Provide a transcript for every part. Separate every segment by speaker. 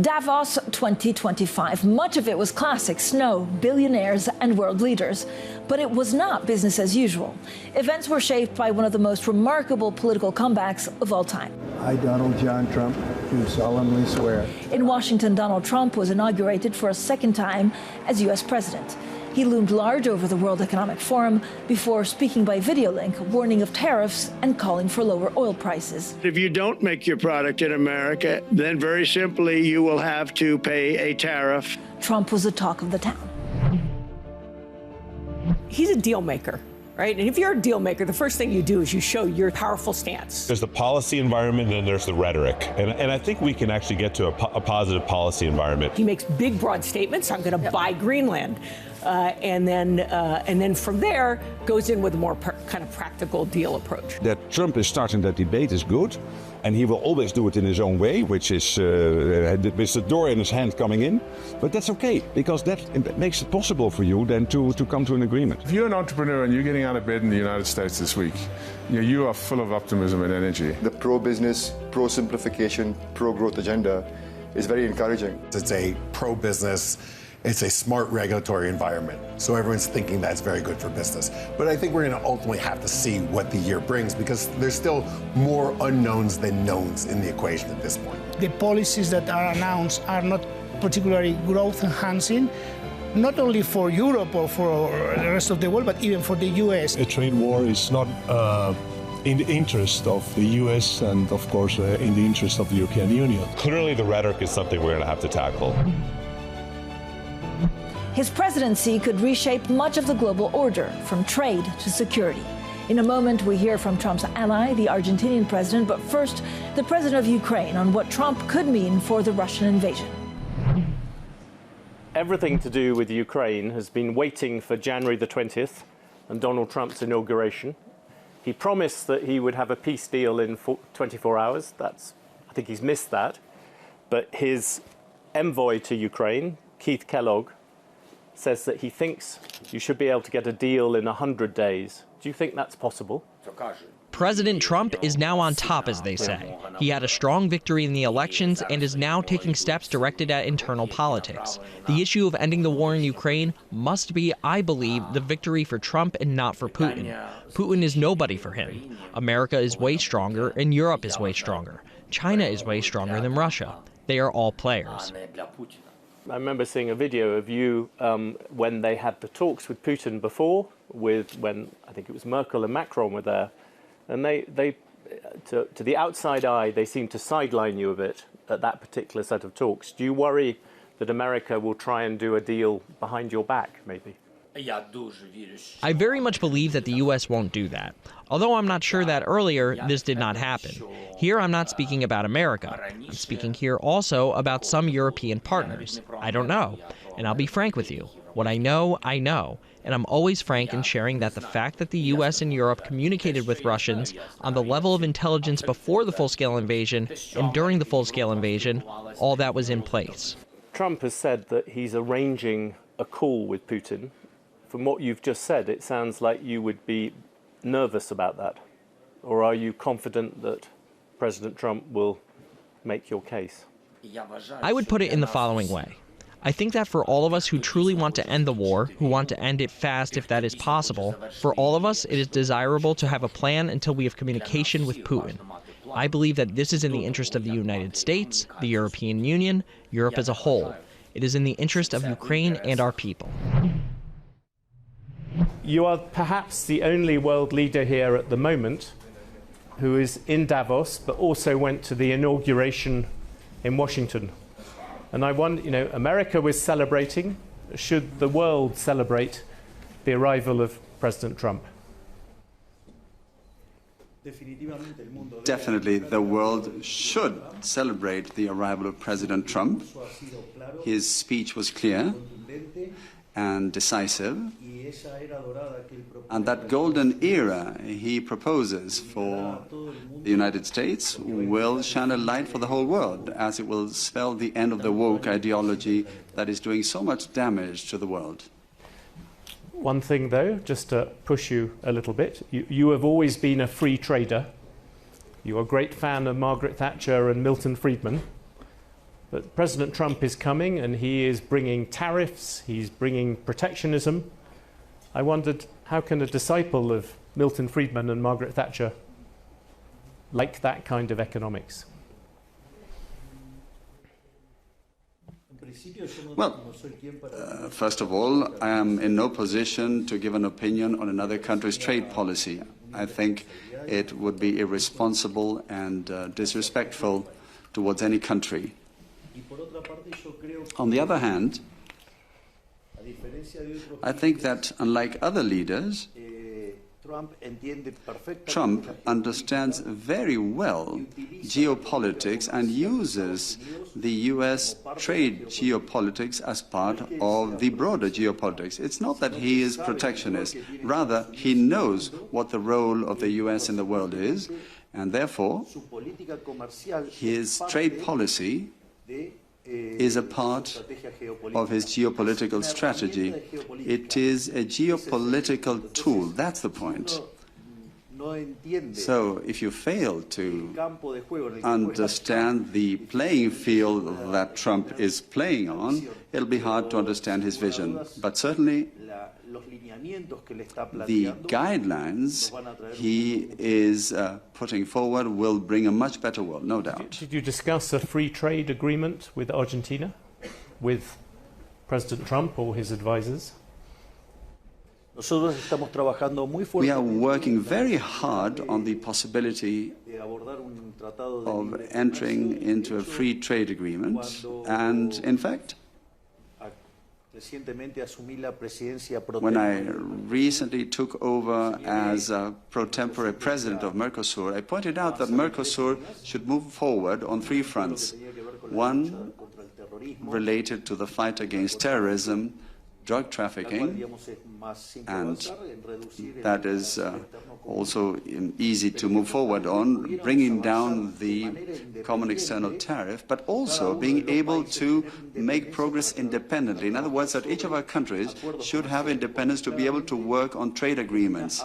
Speaker 1: Davos 2025. Much of it was classic snow, billionaires and world leaders. But it was not business as usual. Events were shaped by one of the most remarkable political comebacks of all time.
Speaker 2: I, Donald John Trump, do solemnly swear.
Speaker 1: In Washington, Donald Trump was inaugurated for a second time as U.S. president. He loomed large over the World Economic Forum before speaking by video link, warning of tariffs and calling for lower oil prices.
Speaker 3: If you don't make your product in America, then very simply you will have to pay a tariff.
Speaker 1: Trump was the talk of the town.
Speaker 4: He's a deal maker, right? And if you're a deal maker, the first thing you do is you show your powerful stance.
Speaker 5: There's the policy environment and then there's the rhetoric. And I think we can actually get to a positive policy environment.
Speaker 4: He makes big, broad statements. I'm going to buy Greenland. And then from there goes in with a more kind of practical deal approach.
Speaker 6: That Trump is starting that debate is good, and he will always do it in his own way, which is with the door in his hand coming in. But that's okay, because that makes it possible for you then to come to an agreement.
Speaker 7: If you're an entrepreneur and you're getting out of bed in the United States this week, you are full of optimism and energy.
Speaker 8: The pro-business, pro-simplification, pro-growth agenda is very encouraging.
Speaker 9: It's a pro-business, it's a smart regulatory environment. So everyone's thinking that's very good for business. But I think we're going to ultimately have to see what the year brings, because there's still more unknowns than knowns in the equation at this point.
Speaker 10: The policies that are announced are not particularly growth enhancing, not only for Europe or for the rest of the world, but even for the US.
Speaker 11: A trade war is not in the interest of the US and, of course, in the interest of the European Union.
Speaker 5: Clearly, the rhetoric is something we're going to have to tackle.
Speaker 1: His presidency could reshape much of the global order, from trade to security. In a moment, we hear from Trump's ally, the Argentinian president, but first, the president of Ukraine on what Trump could mean for the Russian invasion.
Speaker 12: Everything to do with Ukraine has been waiting for January the 20th and Donald Trump's inauguration. He promised that he would have a peace deal in 24 hours. I think he's missed that. But his envoy to Ukraine, Keith Kellogg, says that he thinks you should be able to get a deal in 100 days. Do you think that's possible?
Speaker 13: President Trump is now on top, as they say. He had a strong victory in the elections and is now taking steps directed at internal politics. The issue of ending the war in Ukraine must be, I believe, the victory for Trump and not for Putin. Putin is nobody for him. America is way stronger and Europe is way stronger. China is way stronger than Russia. They are all players.
Speaker 12: I remember seeing a video of you when they had the talks with Putin before, when I think it was Merkel and Macron were there, and they to the outside eye, they seemed to sideline you a bit at that particular set of talks. Do you worry that America will try and do a deal behind your back, maybe?
Speaker 13: I very much believe that the U.S. won't do that. Although I'm not sure that earlier this did not happen. Here I'm not speaking about America. I'm speaking here also about some European partners. I don't know. And I'll be frank with you. What I know, and I'm always frank in sharing that the fact that the U.S. and Europe communicated with Russians on the level of intelligence before the full-scale invasion and during the full-scale invasion, all that was in place.
Speaker 12: Trump has said that he's arranging a call with Putin. From what you've just said, it sounds like you would be nervous about that. Or are you confident that President Trump will make your case?
Speaker 13: I would put it in the following way. I think that for all of us who truly want to end the war, who want to end it fast if that is possible, for all of us it is desirable to have a plan until we have communication with Putin. I believe that this is in the interest of the United States, the European Union, Europe as a whole. It is in the interest of Ukraine and our people.
Speaker 12: You are perhaps the only world leader here at the moment who is in Davos, but also went to the inauguration in Washington. And I wonder, America was celebrating. Should the world celebrate the arrival of President Trump?
Speaker 14: Definitely, the world should celebrate the arrival of President Trump. His speech was clear and decisive, and that golden era he proposes for the United States will shine a light for the whole world, as it will spell the end of the woke ideology that is doing so much damage to the world.
Speaker 12: One thing, though, just to push you a little bit, you have always been a free trader. You're a great fan of Margaret Thatcher and Milton Friedman. But President Trump is coming, and he is bringing tariffs, he's bringing protectionism. I wondered, how can a disciple of Milton Friedman and Margaret Thatcher like that kind of economics?
Speaker 14: Well, first of all, I am in no position to give an opinion on another country's trade policy. I think it would be irresponsible and disrespectful towards any country. On the other hand, I think that unlike other leaders, Trump understands very well geopolitics and uses the US trade geopolitics as part of the broader geopolitics. It's not that he is protectionist. Rather, he knows what the role of the US in the world is, and therefore, his trade policy is a part of his geopolitical strategy. It is a geopolitical tool. That's the point. So if you fail to understand the playing field that Trump is playing on, it'll be hard to understand his vision. But certainly, the guidelines he is putting forward will bring a much better world, no doubt.
Speaker 12: Did you discuss a free trade agreement with Argentina, with President Trump or his advisors?
Speaker 14: We are working very hard on the possibility of entering into a free trade agreement, and in fact, when I recently took over as pro tempore president of Mercosur, I pointed out that Mercosur should move forward on three fronts. One related to the fight against terrorism, drug trafficking, and that is also easy to move forward on, bringing down the common external tariff, but also being able to make progress independently. In other words, that each of our countries should have independence to be able to work on trade agreements,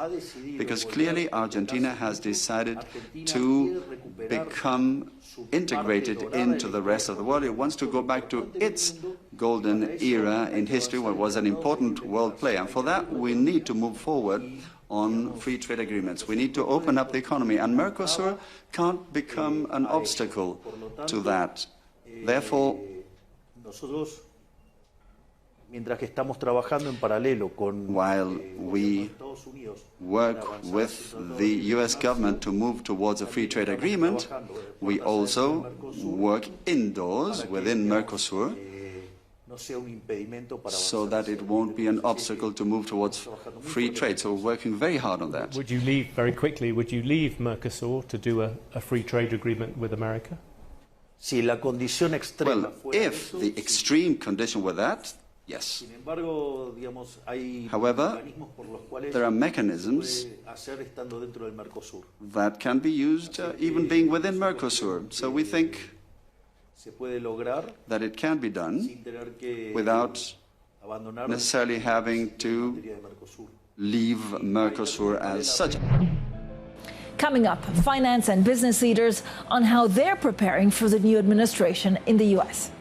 Speaker 14: because clearly Argentina has decided to become integrated into the rest of the world. It wants to go back to its golden era in history, what was an important world player. And for that, we need to move forward on free trade agreements. We need to open up the economy, and Mercosur can't become an obstacle to that. Therefore, while we work with the US government to move towards a free trade agreement, we also work indoors within Mercosur so that it won't be an obstacle to move towards free trade. So we're working very hard on that.
Speaker 12: Would you leave, very quickly, would you leave Mercosur to do a free trade agreement with America?
Speaker 14: Well, if the extreme condition were that, yes. However, there are mechanisms that can be used even being within Mercosur. So we think that it can be done without necessarily having to leave Mercosur as such.
Speaker 1: Coming up, finance and business leaders on how they're preparing for the new administration in the U.S.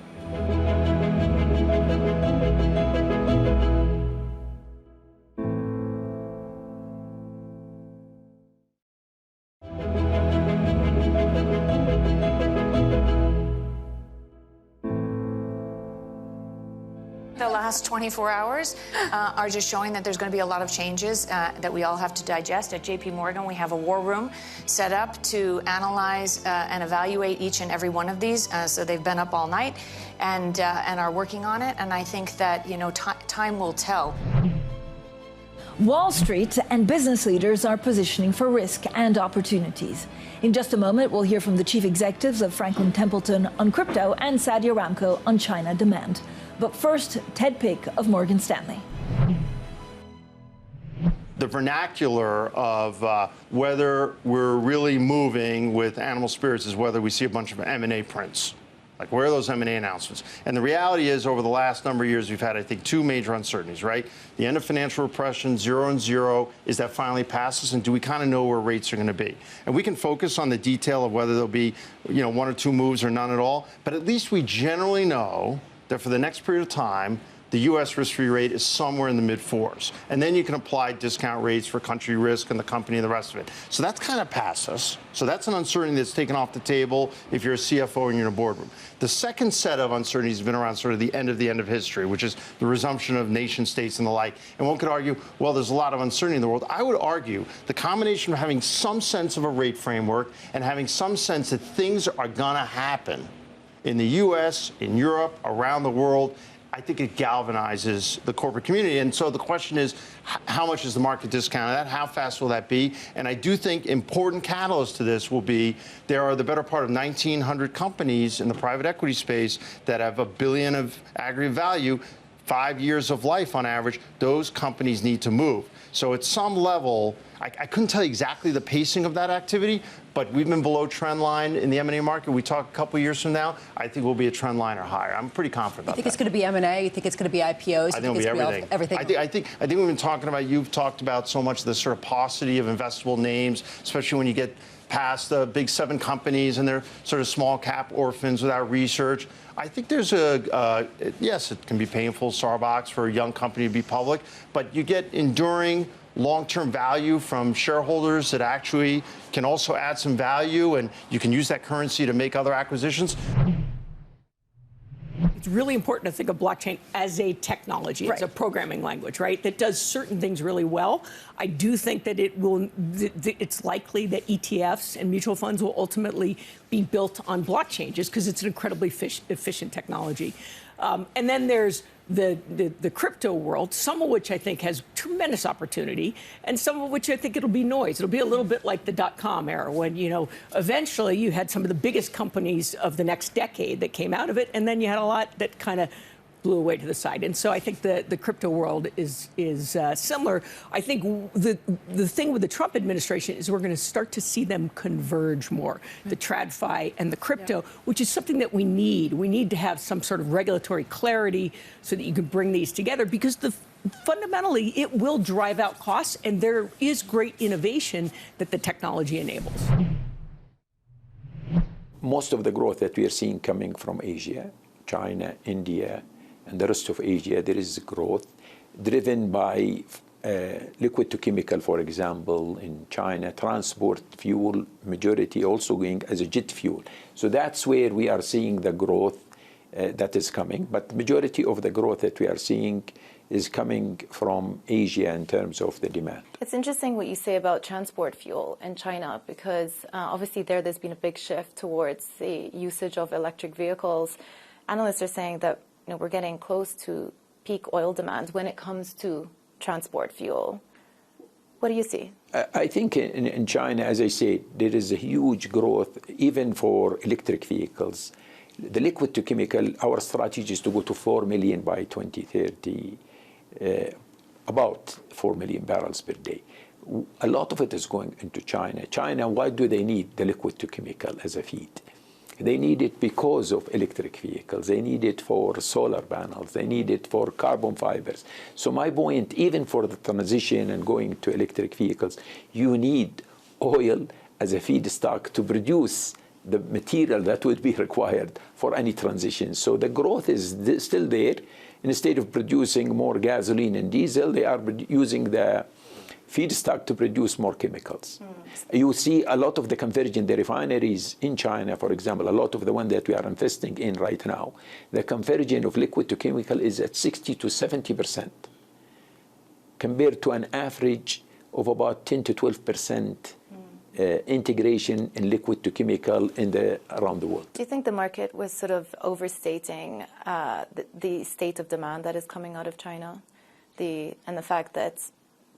Speaker 15: The last 24 hours are just showing that there's going to be a lot of changes that we all have to digest. At JP Morgan, we have a war room set up to analyze and evaluate each and every one of these. So they've been up all night and are working on it. And I think that, you know, time will tell.
Speaker 1: Wall Street and business leaders are positioning for risk and opportunities. In just a moment, we'll hear from the chief executives of Franklin Templeton on crypto and Saudi Aramco on China demand. But first, Ted Pick of Morgan Stanley.
Speaker 16: The vernacular of whether we're really moving with animal spirits is whether we see a bunch of M&A prints. Like, where are those M&A announcements? And the reality is, over the last number of years, we've had, I think, two major uncertainties, right? The end of financial repression, 0 and 0, is that finally passes, and do we kind of know where rates are going to be? And we can focus on the detail of whether there'll be, one or two moves or none at all, but at least we generally know that for the next period of time, the U.S. risk-free rate is somewhere in the mid-4s. And then you can apply discount rates for country risk and the company and the rest of it. So that's kind of past us. So that's an uncertainty that's taken off the table if you're a CFO and you're in a boardroom. The second set of uncertainties has been around sort of the end of history, which is the resumption of nation states and the like. And one could argue, well, there's a lot of uncertainty in the world. I would argue the combination of having some sense of a rate framework and having some sense that things are going to happen in the U.S., in Europe, around the world, I think it galvanizes the corporate community. And so the question is, how much is the market discounted that? How fast will that be? And I do think important catalyst to this will be there are the better part of 1,900 companies in the private equity space that have $1 billion of aggregate value, 5 years of life on average. Those companies need to move. So at some level, I couldn't tell you exactly the pacing of that activity, but we've been below trend line in the M&A market. We talk a couple years from now, I think we'll be a trend line or higher. I'm pretty confident about that.
Speaker 17: You think it's going to be M&A? You think it's going to be IPOs?
Speaker 16: I think it'll be everything. I think we've been talking about, you've talked about so much the sort of paucity of investable names, especially when you get past the big 7 companies and they're sort of small cap orphans without research. I think there's yes, it can be painful, Starbucks, for a young company to be public, but you get enduring long-term value from shareholders that actually can also add some value, and you can use that currency to make other acquisitions.
Speaker 4: It's really important to think of blockchain as a technology, as a programming language, right, that does certain things really well. I do think that it's likely that ETFs and mutual funds will ultimately be built on blockchain just because it's an incredibly efficient technology. And then there's the crypto world, some of which I think has tremendous opportunity, and some of which I think it'll be noise. It'll be a little bit like the dot-com era when, eventually you had some of the biggest companies of the next decade that came out of it, and then you had a lot that kind of blew away to the side. And so I think the crypto world is similar. I think the thing with the Trump administration is we're going to start to see them converge more, the TradFi and the crypto, which is something that we need. We need to have some sort of regulatory clarity so that you can bring these together, because fundamentally it will drive out costs, and there is great innovation that the technology enables.
Speaker 18: Most of the growth that we are seeing coming from Asia, China, India, and the rest of Asia, there is growth driven by liquid to chemical, for example, in China, transport fuel, majority also going as a jet fuel. So that's where we are seeing the growth that is coming. But the majority of the growth that we are seeing is coming from Asia in terms of the demand.
Speaker 19: It's interesting what you say about transport fuel in China, because obviously there's been a big shift towards the usage of electric vehicles. Analysts are saying that we're getting close to peak oil demand when it comes to transport fuel. What do you see?
Speaker 18: I think in China, as I said, there is a huge growth even for electric vehicles. The liquid to chemical, our strategy is to go to 4 million by 2030, about 4 million barrels per day. A lot of it is going into China. China, why do they need the liquid to chemical as a feed? They need it because of electric vehicles. They need it for solar panels. They need it for carbon fibers. So my point, even for the transition and going to electric vehicles, you need oil as a feedstock to produce the material that would be required for any transition. So the growth is still there. Instead of producing more gasoline and diesel, they are using the feedstock to produce more chemicals. You see a lot of the conversion, the refineries in China, for example, a lot of the one that we are investing in right now, the conversion of liquid to chemical is at 60 to 70%, compared to an average of about 10 to 12% integration in liquid to chemical around the world.
Speaker 19: Do you think the market was sort of overstating the state of demand that is coming out of China, and the fact that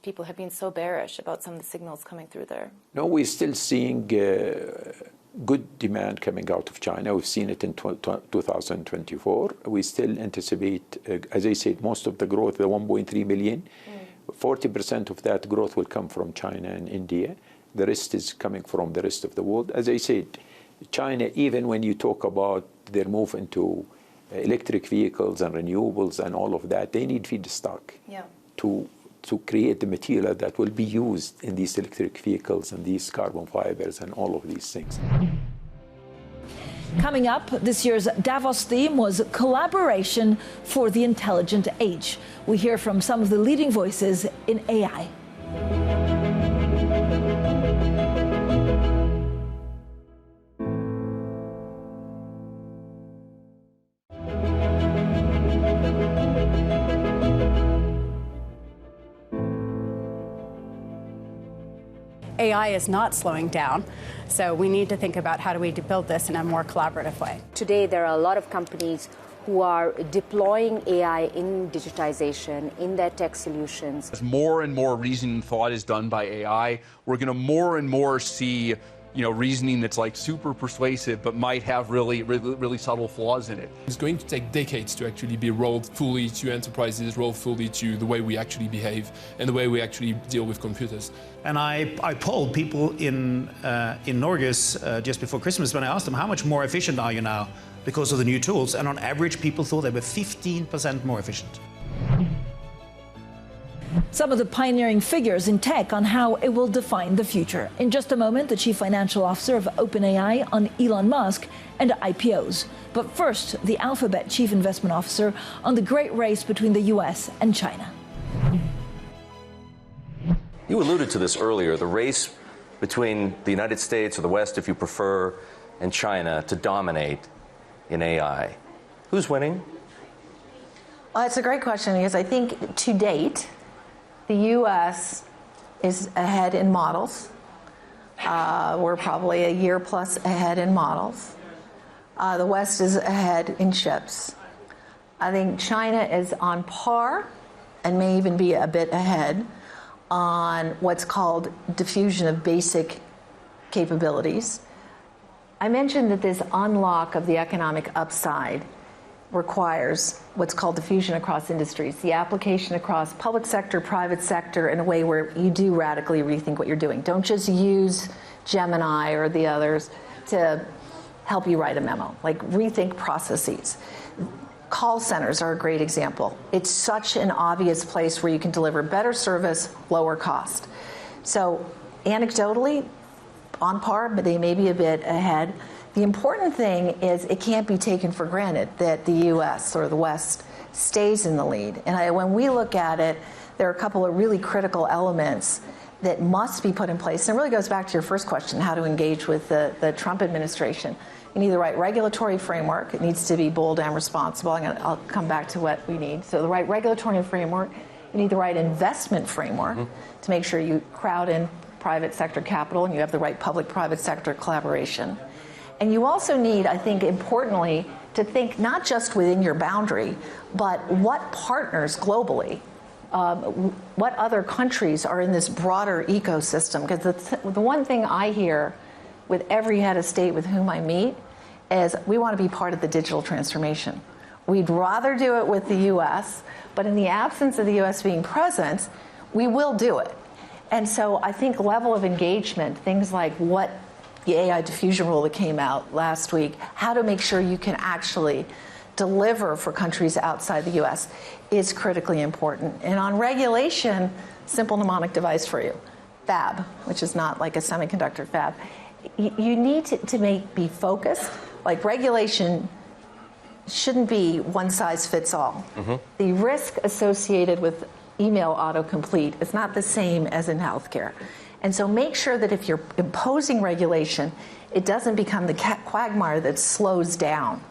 Speaker 19: people have been so bearish about some of the signals coming through there?
Speaker 18: No, we're still seeing good demand coming out of China. We've seen it in 2024. We still anticipate, as I said, most of the growth, the 1.3 million, 40% of that growth will come from China and India. The rest is coming from the rest of the world. As I said, China, even when you talk about their move into electric vehicles and renewables and all of that, they need feedstock to create the material that will be used in these electric vehicles and these carbon fibers and all of these things.
Speaker 1: Coming up, this year's Davos theme was collaboration for the intelligent age. We hear from some of the leading voices in AI.
Speaker 20: AI is not slowing down, so we need to think about how do we build this in a more collaborative way.
Speaker 21: Today, there are a lot of companies who are deploying AI in digitization, in their tech solutions.
Speaker 22: As more and more reasoning and thought is done by AI, we're going to more and more see reasoning that's like super persuasive, but might have really subtle flaws in it.
Speaker 23: It's going to take decades to actually be rolled fully to enterprises, rolled fully to the way we actually behave and the way we actually deal with computers.
Speaker 24: And I polled people in Norges just before Christmas when I asked them, how much more efficient are you now because of the new tools? And on average, people thought they were 15% more efficient.
Speaker 1: Some of the pioneering figures in tech on how it will define the future. In just a moment, the chief financial officer of OpenAI on Elon Musk and IPOs. But first, the Alphabet chief investment officer on the great race between the US and China.
Speaker 25: You alluded to this earlier, the race between the United States, or the West if you prefer, and China to dominate in AI. Who's winning?
Speaker 26: Well, it's a great question because I think to date, the U.S. is ahead in models. We're probably a year plus ahead in models. The West is ahead in chips. I think China is on par and may even be a bit ahead on what's called diffusion of basic capabilities. I mentioned that this unlock of the economic upside requires what's called diffusion across industries, the application across public sector, private sector in a way where you do radically rethink what you're doing. Don't just use Gemini or the others to help you write a memo, like rethink processes. Call centers are a great example. It's such an obvious place where you can deliver better service, lower cost. So anecdotally, on par, but they may be a bit ahead. The important thing is it can't be taken for granted that the U.S. or the West stays in the lead. And when we look at it, there are a couple of really critical elements that must be put in place. And it really goes back to your first question, how to engage with the Trump administration. You need the right regulatory framework. It needs to be bold and responsible. I'll come back to what we need. So the right regulatory framework. You need the right investment framework to make sure you crowd in private sector capital and you have the right public-private sector collaboration. And you also need, I think, importantly, to think not just within your boundary, but what partners globally, what other countries are in this broader ecosystem. Because the one thing I hear with every head of state with whom I meet is we want to be part of the digital transformation. We'd rather do it with the U.S., but in the absence of the U.S. being present, we will do it. And so I think level of engagement, things like what the AI diffusion rule that came out last week, how to make sure you can actually deliver for countries outside the U.S. is critically important. And on regulation, simple mnemonic device for you, fab, which is not like a semiconductor fab. You need to be focused. Like regulation shouldn't be one size fits all. The risk associated with email autocomplete is not the same as in healthcare. And so make sure that if you're imposing regulation, it doesn't become the quagmire that slows down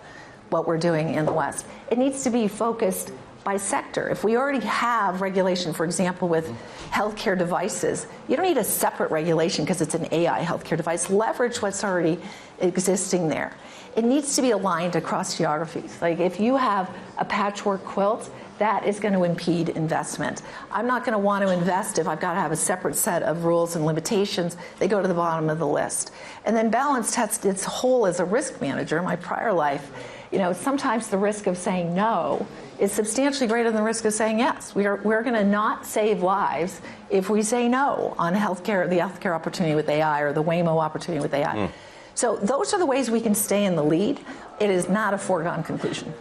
Speaker 26: what we're doing in the West. It needs to be focused by sector. If we already have regulation, for example, with healthcare devices, you don't need a separate regulation because it's an AI healthcare device. Leverage what's already existing there. It needs to be aligned across geographies. Like if you have a patchwork quilt, that is going to impede investment. I'm not going to want to invest if I've got to have a separate set of rules and limitations. They go to the bottom of the list. And then balance has its whole as a risk manager in my prior life. Sometimes the risk of saying no is substantially greater than the risk of saying yes. We're going to not save lives if we say no on healthcare, the healthcare opportunity with AI or the Waymo opportunity with AI. So those are the ways we can stay in the lead. It is not a foregone conclusion.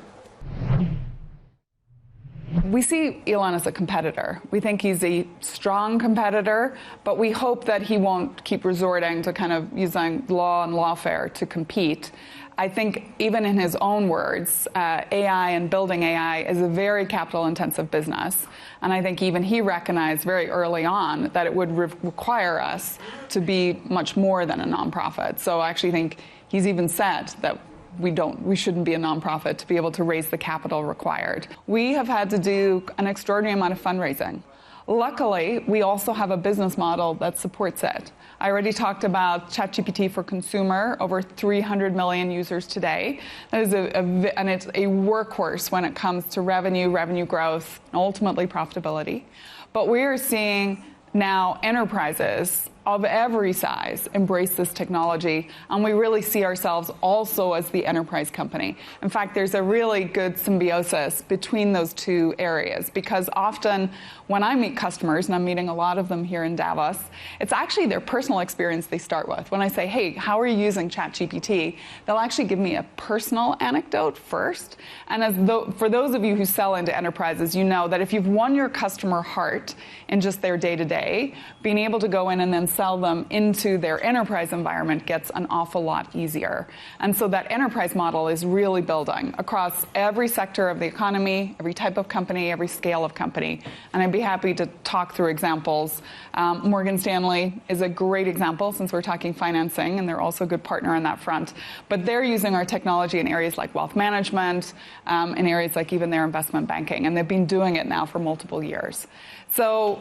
Speaker 2: We see Elon as a competitor. We think he's a strong competitor, but we hope that he won't keep resorting to kind of using law and lawfare to compete. I think even in his own words, AI and building AI is a very capital-intensive business. And I think even he recognized very early on that it would require us to be much more than a nonprofit. So I actually think he's even said that we shouldn't be a nonprofit to be able to raise the capital required. We have had to do an extraordinary amount of fundraising. Luckily, we also have a business model that supports it. I already talked about ChatGPT for consumer, over 300 million users today. That is and it's a workhorse when it comes to revenue growth, and ultimately profitability. But we are seeing now enterprises of every size embrace this technology, and we really see ourselves also as the enterprise company. In fact, there's a really good symbiosis between those two areas, because often when I meet customers, and I'm meeting a lot of them here in Davos, it's actually their personal experience they start with. When I say, hey, how are you using ChatGPT? They'll actually give me a personal anecdote first. And for those of you who sell into enterprises, you know that if you've won your customer heart in just their day-to-day, being able to go in and then sell them into their enterprise environment gets an awful lot easier. And so that enterprise model is really building across every sector of the economy, every type of company, every scale of company. And I'd be happy to talk through examples. Morgan Stanley is a great example, since we're talking financing, and they're also a good partner on that front. But they're using our technology in areas like wealth management, in areas like even their investment banking, and they've been doing it now for multiple years. So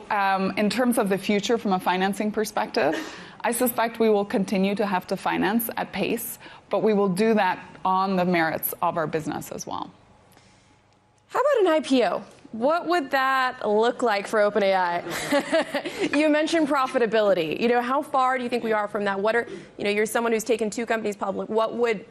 Speaker 2: in terms of the future from a financing perspective, I suspect we will continue to have to finance at pace, but we will do that on the merits of our business as well.
Speaker 3: How about an IPO? What would that look like for OpenAI? You mentioned profitability. How far do you think we are from that? You're someone who's taken 2 companies public. What would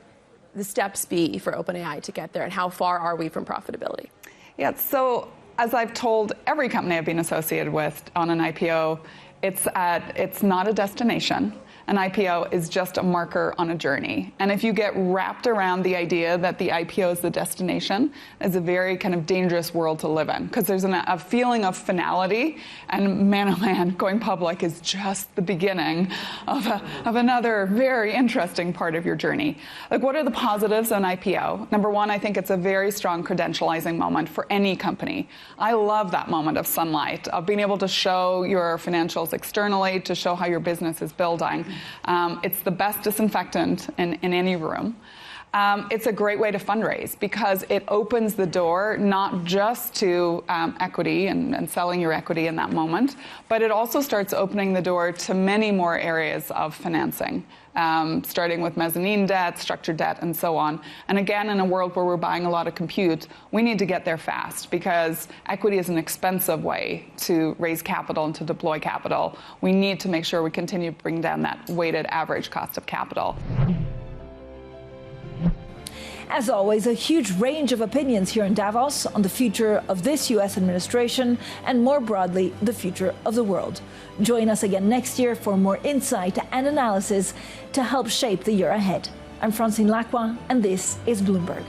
Speaker 3: the steps be for OpenAI to get there, and how far are we from profitability?
Speaker 2: Yeah, so as I've told every company I've been associated with on an IPO, it's not a destination. An IPO is just a marker on a journey. And if you get wrapped around the idea that the IPO is the destination, it's a very kind of dangerous world to live in, because there's a feeling of finality, and man, oh man, going public is just the beginning of another very interesting part of your journey. Like, what are the positives of an IPO? Number one, I think it's a very strong credentializing moment for any company. I love that moment of sunlight, of being able to show your financials externally, to show how your business is building. It's the best disinfectant in any room. It's a great way to fundraise, because it opens the door not just to equity and selling your equity in that moment, but it also starts opening the door to many more areas of financing, starting with mezzanine debt, structured debt, and so on. And again, in a world where we're buying a lot of compute, we need to get there fast, because equity is an expensive way to raise capital and to deploy capital. We need to make sure we continue to bring down that weighted average cost of capital.
Speaker 1: As always, a huge range of opinions here in Davos on the future of this U.S. administration and, more broadly, the future of the world. Join us again next year for more insight and analysis to help shape the year ahead. I'm Francine Lacqua, and this is Bloomberg.